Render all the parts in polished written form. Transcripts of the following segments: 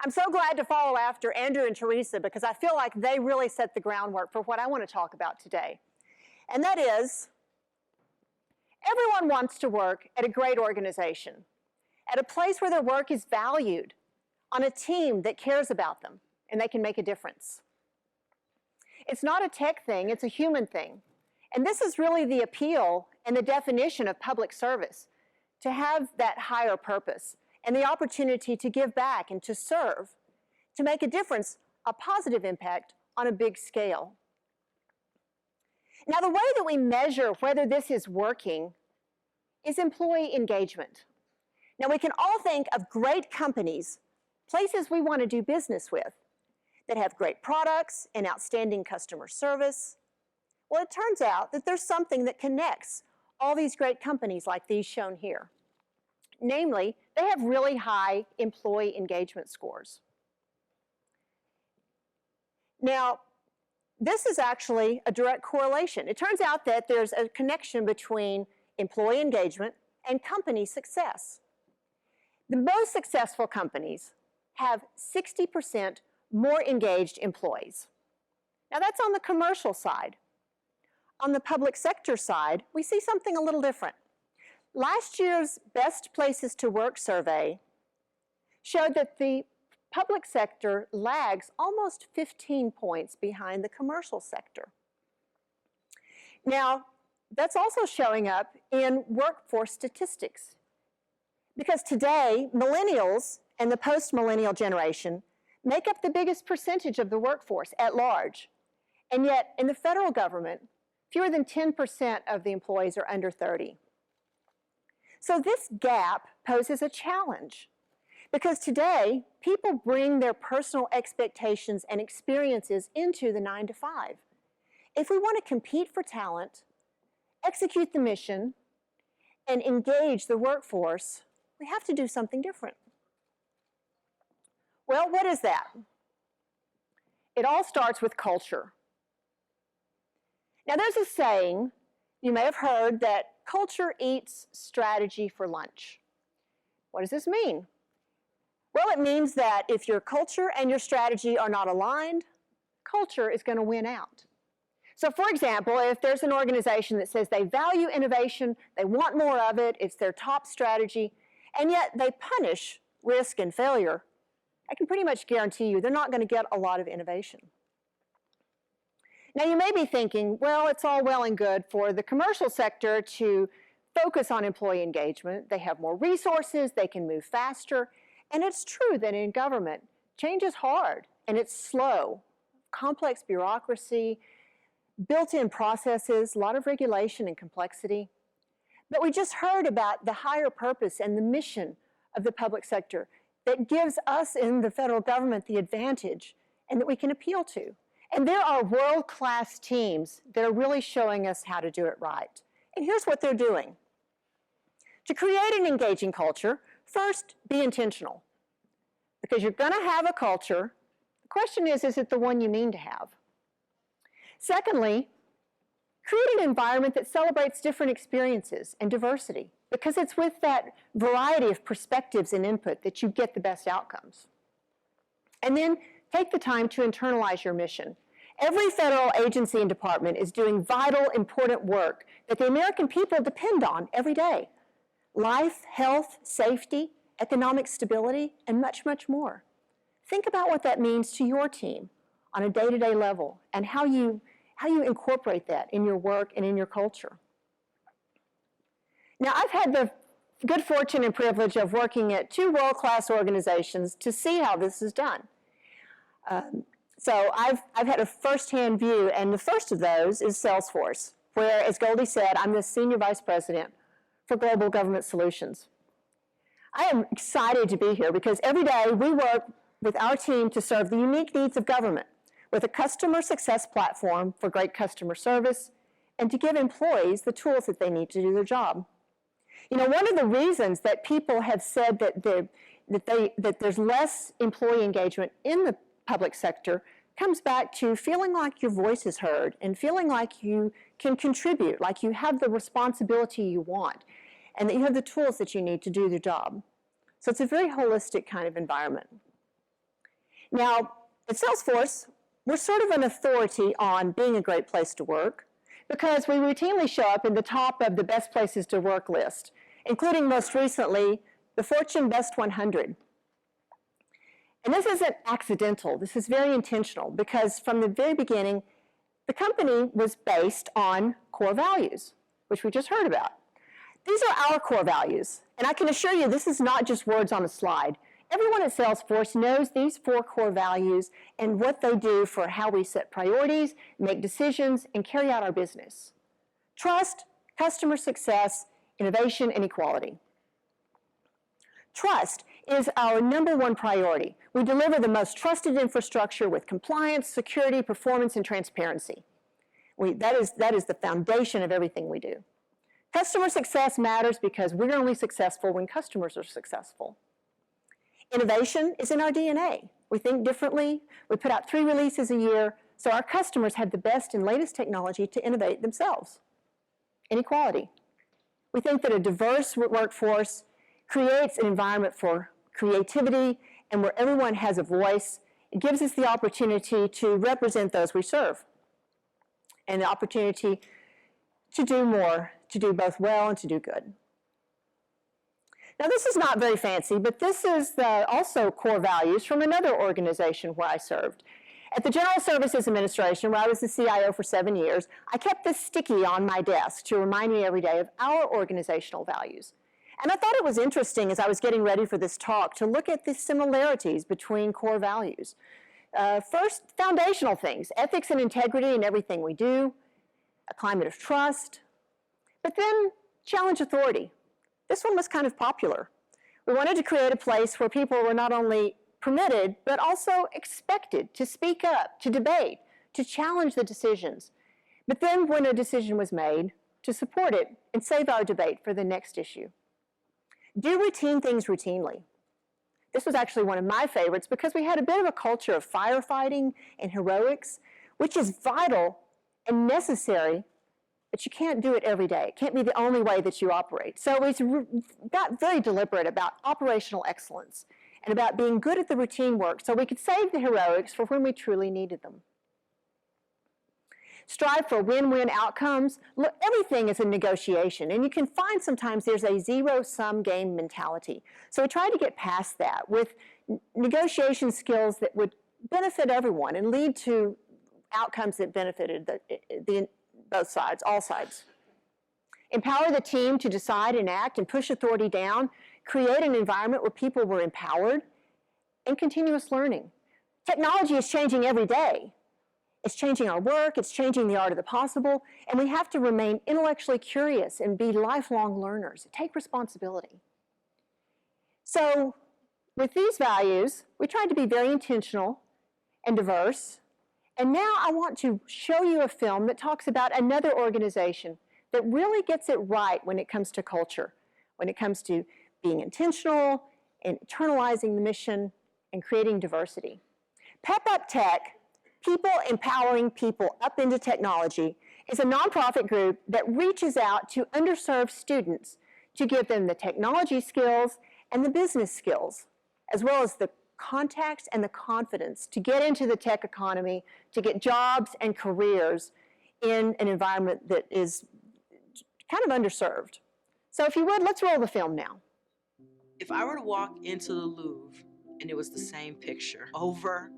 I'm so glad to follow after Andrew and Teresa because I feel like they really set the groundwork for what I want to talk about today. And that is, everyone wants to work at a great organization, at a place where their work is valued, on a team that cares about them, and they can make a difference. It's not a tech thing, it's a human thing. And this is really the appeal and the definition of public service, to have that higher purpose and the opportunity to give back and to serve, to make a difference, a positive impact on a big scale. Now, the way that we measure whether this is working is employee engagement. Now, we can all think of great companies, places we want to do business with, that have great products and outstanding customer service. Well, it turns out that there's something that connects all these great companies like these shown here. Namely, they have really high employee engagement scores. Now, this is actually a direct correlation. It turns out that there's a connection between employee engagement and company success. The most successful companies have 60% more engaged employees. Now, that's on the commercial side. On the public sector side, we see something a little different. Last year's Best Places to Work survey showed that the public sector lags almost 15 points behind the commercial sector. Now, that's also showing up in workforce statistics. Because today, millennials and the post-millennial generation make up the biggest percentage of the workforce at large. And yet, in the federal government, fewer than 10% of the employees are under 30. So this gap poses a challenge because today, people bring their personal expectations and experiences into the 9 to 5. If we want to compete for talent, execute the mission, and engage the workforce, we have to do something different. Well, what is that? It all starts with culture. Now, there's a saying you may have heard that culture eats strategy for lunch. What does this mean? Well, it means that if your culture and your strategy are not aligned, culture is going to win out. So, for example, if there's an organization that says they value innovation, they want more of it, it's their top strategy, and yet they punish risk and failure, I can pretty much guarantee you they're not going to get a lot of innovation. Now, you may be thinking, well, it's all well and good for the commercial sector to focus on employee engagement. They have more resources, they can move faster, and it's true that in government, change is hard and it's slow. Complex bureaucracy, built-in processes, a lot of regulation and complexity. But we just heard about the higher purpose and the mission of the public sector that gives us in the federal government the advantage and that we can appeal to. And there are world-class teams that are really showing us how to do it right. And here's what they're doing. To create an engaging culture, first, be intentional. Because you're going to have a culture. The question is it the one you mean to have? Secondly, create an environment that celebrates different experiences and diversity, because it's with that variety of perspectives and input that you get the best outcomes. And then take the time to internalize your mission. Every federal agency and department is doing vital, important work that the American people depend on every day. Life, health, safety, economic stability, and much, much more. Think about what that means to your team on a day-to-day level and how you incorporate that in your work and in your culture. Now, I've had the good fortune and privilege of working at 2 world-class organizations to see how this is done. So I've had a firsthand view, and the first of those is Salesforce, where, as Goldie said, I'm the Senior Vice President for Global Government Solutions. I am excited to be here because every day we work with our team to serve the unique needs of government with a customer success platform for great customer service and to give employees the tools that they need to do their job. You know, one of the reasons that people have said that there's less employee engagement in the public sector comes back to feeling like your voice is heard and feeling like you can contribute, like you have the responsibility you want, and that you have the tools that you need to do the job. So it's a very holistic kind of environment. Now, at Salesforce, we're sort of an authority on being a great place to work because we routinely show up in the top of the best places to work list, including most recently, the Fortune Best 100. And this isn't accidental, this is very intentional because from the very beginning, the company was based on core values, which we just heard about. These are our core values, and I can assure you this is not just words on a slide. Everyone at Salesforce knows these 4 core values and what they do for how we set priorities, make decisions, and carry out our business. Trust, customer success, innovation, and equality. Trust is our #1 priority. We deliver the most trusted infrastructure with compliance, security, performance, and transparency. That is the foundation of everything we do. Customer success matters because we're only successful when customers are successful. Innovation is in our DNA. We think differently. We put out 3 releases a year, so our customers have the best and latest technology to innovate themselves. Inequality. We think that a diverse workforce creates an environment for creativity and where everyone has a voice. It gives us the opportunity to represent those we serve and the opportunity to do more, to do both well and to do good. Now, this is not very fancy, but this is also core values from another organization where I served. At the General Services Administration, where I was the CIO for 7 years, I kept this sticky on my desk to remind me every day of our organizational values. And I thought it was interesting as I was getting ready for this talk to look at the similarities between core values. First, foundational things, ethics and integrity in everything we do, a climate of trust, but then challenge authority. This one was kind of popular. We wanted to create a place where people were not only permitted, but also expected to speak up, to debate, to challenge the decisions. But then when a decision was made, to support it and save our debate for the next issue. Do routine things routinely. This was actually one of my favorites because we had a bit of a culture of firefighting and heroics, which is vital and necessary, but you can't do it every day. It can't be the only way that you operate. So we got very deliberate about operational excellence and about being good at the routine work so we could save the heroics for when we truly needed them. Strive for win-win outcomes. Look, everything is a negotiation, and you can find sometimes there's a zero-sum game mentality. So we tried to get past that with negotiation skills that would benefit everyone and lead to outcomes that benefited both sides, all sides. Empower the team to decide and act and push authority down, create an environment where people were empowered, and continuous learning. Technology is changing every day. It's changing our work, it's changing the art of the possible, and we have to remain intellectually curious and be lifelong learners. Take responsibility. So with these values, we tried to be very intentional and diverse. And now I want to show you a film that talks about another organization that really gets it right when it comes to culture, when it comes to being intentional and internalizing the mission and creating diversity. Pep Up Tech, People Empowering People Up into Technology, is a nonprofit group that reaches out to underserved students to give them the technology skills and the business skills, as well as the contacts and the confidence to get into the tech economy, to get jobs and careers in an environment that is kind of underserved. So if you would, let's roll the film now. If I were to walk into the Louvre and it was the same picture over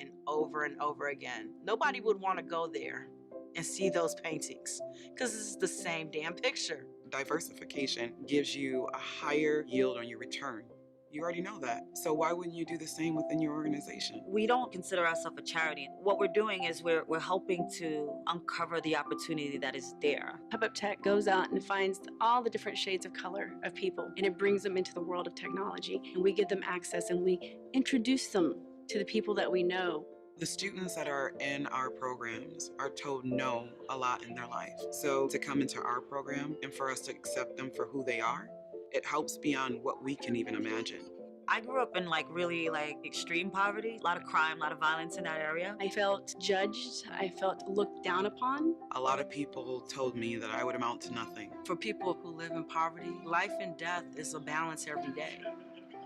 and over and over again, nobody would want to go there and see those paintings because it's the same damn picture. Diversification gives you a higher yield on your return. You already know that. So why wouldn't you do the same within your organization? We don't consider ourselves a charity. What we're doing is we're helping to uncover the opportunity that is there. Pep Up Tech goes out and finds all the different shades of color of people, and it brings them into the world of technology. And we give them access and we introduce them to the people that we know. The students that are in our programs are told no a lot in their life. So to come into our program and for us to accept them for who they are, it helps beyond what we can even imagine. I grew up in really extreme poverty, a lot of crime, a lot of violence in that area. I felt judged, I felt looked down upon. A lot of people told me that I would amount to nothing. For people who live in poverty, life and death is a balance every day.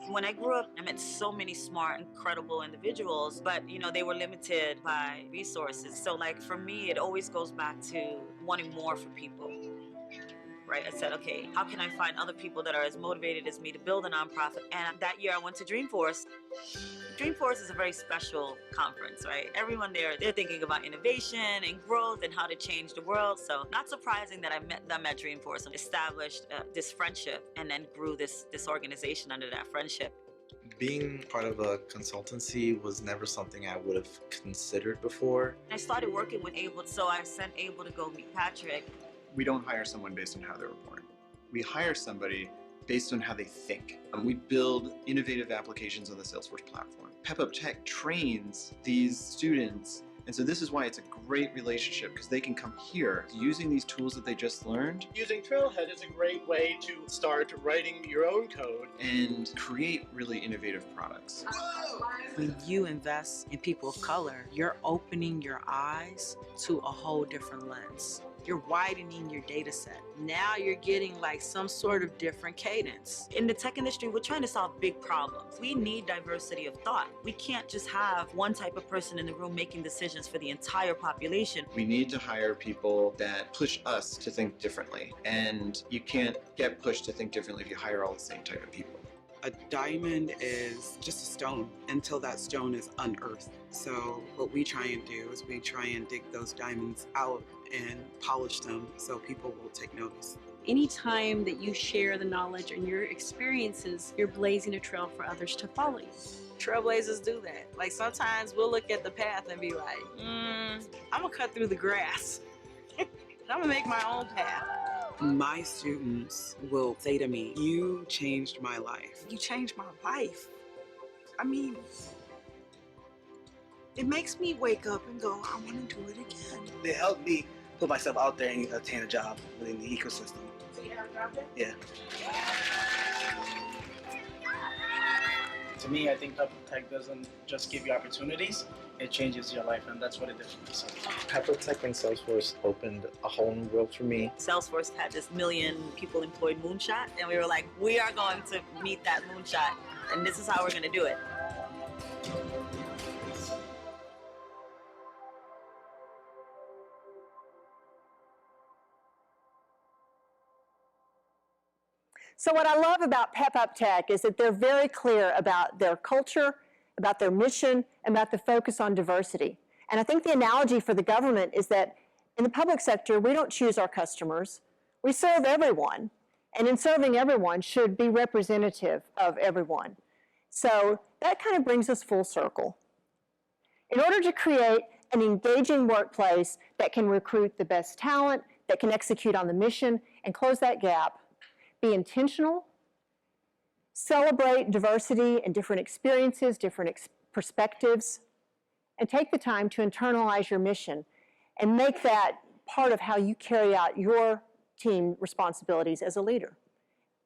When I grew up, I met so many smart, incredible individuals, but they were limited by resources. So like for me, it always goes back to wanting more for people. Right? I said, okay, how can I find other people that are as motivated as me to build a nonprofit? And that year I went to Dreamforce. Dreamforce is a very special conference, right? Everyone there, they're thinking about innovation and growth and how to change the world. So not surprising that I met them at Dreamforce and established this friendship and then grew this organization under that friendship. Being part of a consultancy was never something I would have considered before. I started working with Able, so I sent Able to go meet Patrick. We don't hire someone based on how they were born. We hire somebody based on how they think. We build innovative applications on the Salesforce platform. PepUp Tech trains these students, and so this is why it's a great relationship, because they can come here using these tools that they just learned. Using Trailhead is a great way to start writing your own code and create really innovative products. When you invest in people of color, you're opening your eyes to a whole different lens. You're widening your data set. Now you're getting like some sort of different cadence. In the tech industry, we're trying to solve big problems. We need diversity of thought. We can't just have one type of person in the room making decisions for the entire population. We need to hire people that push us to think differently. And you can't get pushed to think differently if you hire all the same type of people. A diamond is just a stone until that stone is unearthed. So what we try and do is we try and dig those diamonds out and polish them so people will take notice. Anytime that you share the knowledge and your experiences, you're blazing a trail for others to follow you. Trailblazers do that. Like sometimes we'll look at the path and be like, I'm gonna cut through the grass. I'm gonna make my own path. My students will say to me, "You changed my life." You changed my life. I mean, it makes me wake up and go, I want to do it again. They helped me put myself out there and attain a job within the ecosystem. So you have a job there? Yeah. To me, I think PepUp Tech doesn't just give you opportunities, it changes your life, and that's what it did for me. So, PepUp Tech and Salesforce opened a whole new world for me. Salesforce had this 1 million people employed moonshot, and we were like, we are going to meet that moonshot, and this is how we're going to do it. So what I love about PepUp Tech is that they're very clear about their culture, about their mission, and about the focus on diversity. And I think the analogy for the government is that in the public sector, we don't choose our customers. We serve everyone. And in serving everyone should be representative of everyone. So that kind of brings us full circle. In order to create an engaging workplace that can recruit the best talent, that can execute on the mission, and close that gap, be intentional, celebrate diversity and different experiences, different perspectives, and take the time to internalize your mission and make that part of how you carry out your team responsibilities as a leader.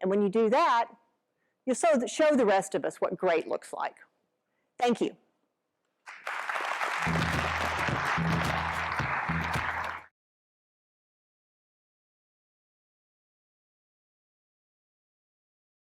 And when you do that, you'll show the rest of us what great looks like. Thank you.